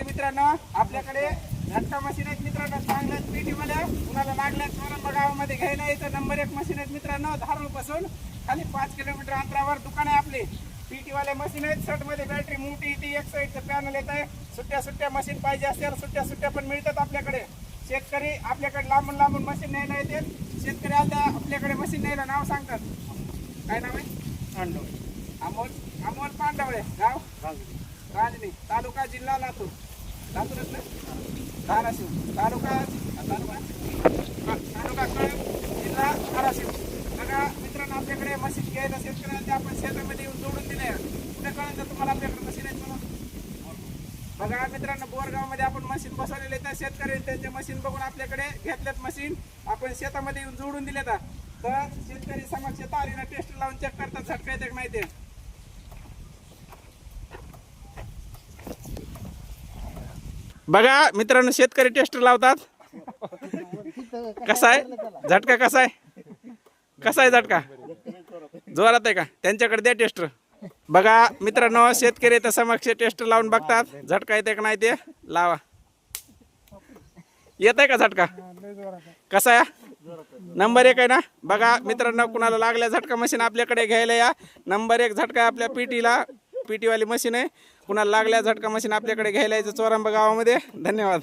मित्रांनो आपल्याकडे झटका मशीन आहेत मित्रांनो, चांगल्या पेटीमध्ये कुणाला लागल्या चोरंबा गावामध्ये घ्यायला यायचं. नंबर 1 मशीन आहेत मित्रांनो, धारूरपासून खाली 5 किलोमीटर अंतरावर दुकान आहे आपली. पीटीवाले मशीन आहेत, शर्टमध्ये बॅटरी मोठी येते, एक साईडचं पॅनल येत आहे. सुट्ट्या मशीन पाहिजे असेल सुट्ट्या पण मिळतात आपल्याकडे. शेतकरी आपल्याकडे लांबून मशीन न्यायला येते. शेतकरी आपल्याकडे मशीन न्यायला नाव सांगतात. काय नाव आहे? अमोल पांडवळे, गाव राजनी, तालुका जिल्हा लातूरच ना, धाराशिव, तालुका कळंब, जिल्हा धाराशिव. बघा मित्रांनो आपल्याकडे मशीन घ्यायला शेतकऱ्यांचे आपण शेतामध्ये येऊन जोडून दिले. कुठे कळलं तर तुम्हाला आपल्याकडे मशीन आहेत म्हणून. बघा मित्रांनो बोरगावमध्ये आपण मशीन बसवलेले तर शेतकरी त्यांचे मशीन बघून आपल्याकडे घेतल्यात मशीन, आपण शेतामध्ये येऊन जोडून दिले. तर शेतकरी समक्ष तारीला टेस्ट लावून चेक करतात झटका येते की नाही ते. बघा मित्रांनो शेतकरी टेस्ट लावतात. कसा आहे झटका, कसा आहे झटका, जोरात आहे का? त्यांच्याकडे द्या टेस्टर. बघा मित्रांनो शेतकरी तर समक्ष टेस्ट लावून बघतात झटका येते का नाही ते. लावा, येत आहे का झटका? कसा आहे? नंबर 1 आहे ना. बघा मित्रांनो कुणाला लागल्या झटका मशीन आपल्याकडे घ्यायला या. नंबर 1 झटका आहे आपल्या पीटीवाली मशीन आहे. कुणाला लागल्या झटका मशीन आपल्याकडे घ्यायला यायचं चोरंबा गावामध्ये. धन्यवाद.